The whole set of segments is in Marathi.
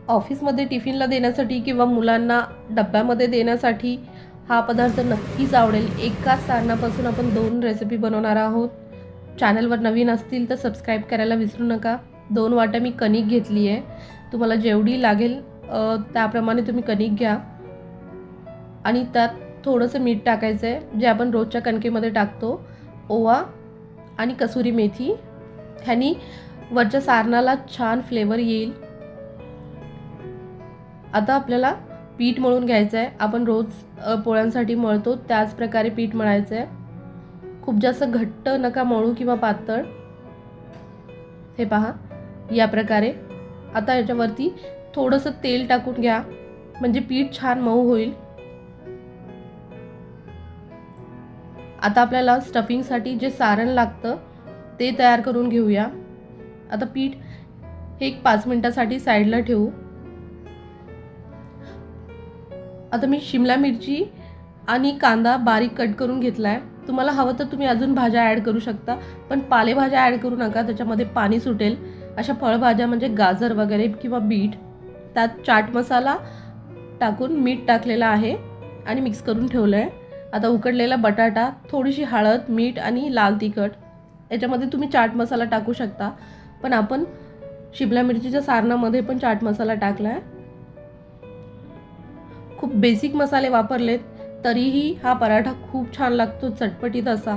ऑफिसमध्ये टिफिनला देण्यासाठी किंवा मुलांना डब्यामध्ये देण्यासाठी हा पदार्थ नक्कीच आवडेल। एकाच सारणापासून आपण 2 रेसिपी बनवणार आहोत। चॅनलवर नवीन असतील तर सबस्क्राईब करायला विसरू नका। 2 वाट्या मी कणिक घेतली आहे। तुम्हाला जेवढी लागेल त्याप्रमाणे तुम्ही कणिक घ्या आणि त्यात थोडंसं मीठ टाकायचं आहे, जे आपण रोजच्या कणकेमध्ये टाकतो। ओवा आणि कसुरी मेथी, ह्यानी वरच्या सारणाला छान फ्लेवर येईल। आता आपल्याला पीठ मळून घ्यायचं आहे। आपण रोज पोळ्यांसाठी मळतो त्याच प्रकारे पीठ मळायचं आहे। खूप जास्त घट्ट नका मळू किंवा पातळ। हे पहा या प्रकारे। आता याच्यावरती थोडंसं तेल टाकून घ्या, म्हणजे पीठ छान मऊ होईल। आता आपल्याला स्टफिंगसाठी जे सारण लागतं ते तयार करून घेऊया। आता पीठ हे 5 मिनिटांसाठी साईडला ठेवू। आता मी शिमला मिरची आणि कांदा बारीक कट करून घेतलाय। तुम्हाला हवं तर तुम्ही अजून भाज्या ॲड करू शकता, पण पालेभाज्या ॲड करू नका, त्याच्यामध्ये पाणी सुटेल। अशा फळभाज्या म्हणजे गाजर वगैरे किंवा बीट, त्यात चाट मसाला टाकून मीठ टाकलेलं आहे आणि मिक्स करून ठेवलं आहे। आता उकडलेला बटाटा, थोडीशी हळद, मीठ आणि लाल तिखट, याच्यामध्ये तुम्ही चाट मसाला टाकू शकता, पण आपण शिमला मिरचीच्या सारणामध्ये पण चाट मसाला टाकला आहे। खूप बेसिक मसाले वापरलेत तरीही हा पराठा खूप छान लागतो, चटपटीत असा।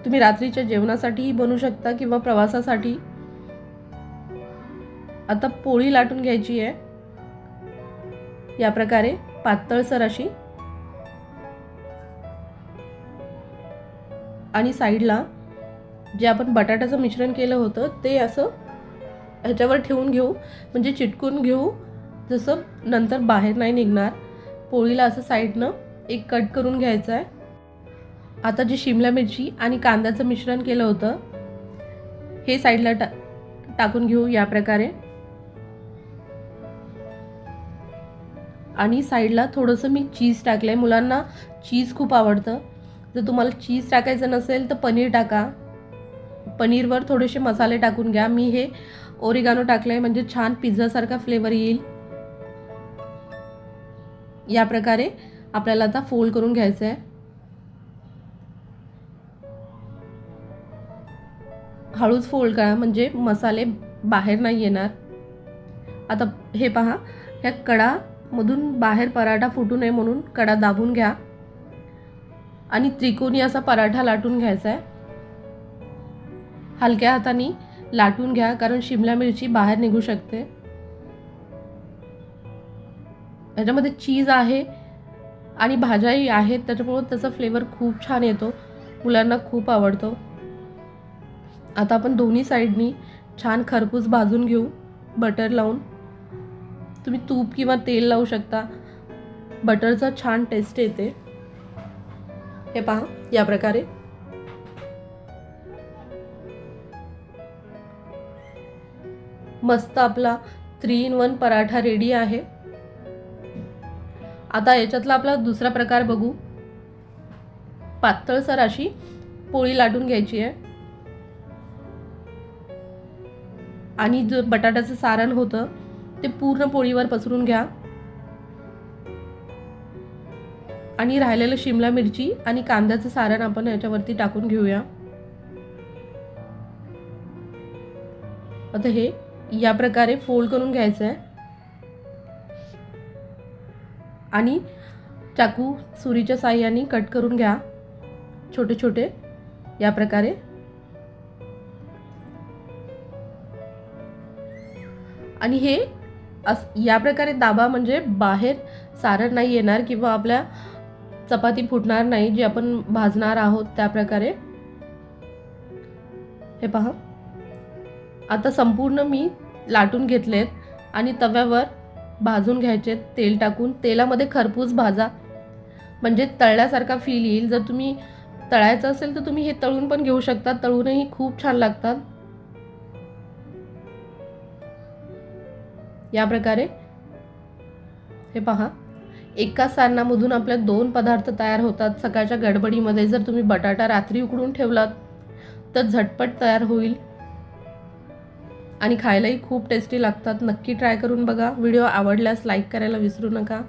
तुम्ही रात्रीच्या जेवणासाठीही बनवू शकता किंवा प्रवासासाठी। आता पोळी लाटून घ्यायची आहे या प्रकारे पातळसर अशी, आणि साईडला जे आपण बटाट्याचं मिश्रण केलं होतं ते असं ह्याच्यावर ठेवून घेऊ, म्हणजे चिटकून घेऊ, जसं नंतर बाहेर नाही निघणार। पोळीला असं साईडनं एक कट करून घ्यायचं आहे। आता जी शिमला मिरची आणि कांद्याचं मिश्रण केलं होतं हे साईडला टाकून घेऊ या प्रकारे, आणि साईडला थोडंसं मी चीज टाकलंय। मुलांना चीज खूप आवडतं। जर तुम्हाला चीज टाकायचं नसेल तर पनीर टाका। पनीरवर थोडेसे मसाले टाकून घ्या। मी हे ओरिगानो टाकलंय, म्हणजे छान पिझ्झासारखा फ्लेवर येईल। या प्रकारे आपल्याला आता फोल्ड करून घ्यायचं आहे। हळूच फोल्ड करा, म्हणजे मसाले बाहेर नाही येणार। आता हे पहा, ह्या कडा मधून बाहेर पराठा फुटू नये म्हणून कडा दाबून घ्या आणि त्रिकोणी असा पराठा लाटून घ्यायचा आहे। हलक्या हाताने लाटून घ्या, कारण शिमला मिरची बाहेर निघू शकते। याच्यामध्ये चीज आहे आणि भाज्याही आहेत, त्याच्यामुळे त्याचा फ्लेवर खूप छान येतो, मुलांना खूप आवडतो। आता आपण दोन्ही साईडनी छान खरपूस भाजून घेऊ बटर लावून। तुम्ही तूप किंवा तेल लावू शकता, बटरचा छान टेस्ट येते। हे पहा या प्रकारे। मस्त आपला 3 in 1 पराठा रेडी आहे। आता याच्यातला आपला दुसरा प्रकार बघू। पातळसर अशी पोळी लाटून घ्यायची आहे आणि जो बटाट्याचं सारण होतं ते पूर्ण पोळीवर पसरून घ्या आणि राहिलेलं शिमला मिरची आणि कांद्याचं सारण आपण याच्यावरती टाकून घेऊया। आता हे या प्रकारे फोल्ड करून घ्यायचं आहे आणि चाकू सुरीच्या साहाय्याने कट करून घ्या छोटे छोटे या प्रकारे। आणि हे या प्रकारे दाबा, म्हणजे बाहेर सारण नाही येणार किंवा आपल्या चपाती फुटणार नाही, जे आपण भाजणार आहोत त्या प्रकारे। हे पहा, आता संपूर्ण मी लाटून घेतलेत आणि तव्यावर भाजून घ्यायचे तेल टाकून। तेलामध्ये खरपूस भाजा, म्हणजे तळल्यासारखा फील येईल। जर तुम्ही तळायचं असेल तर तुम्ही हे तळून पण घेऊ शकता, तळूनही खूप छान लागतात। या प्रकारे हे पहा, एकाच सारणामधून आपल्या 2 पदार्थ तयार होतात। सकाळच्या गडबडीमध्ये जर तुम्ही बटाटा रात्री उकडून ठेवलात तर झटपट तयार होईल। आणि खायलाही खूप टेस्टी लागतात. नक्की ट्राय करून बघा. व्हिडिओ आवडल्यास लाईक करायला विसरू नका.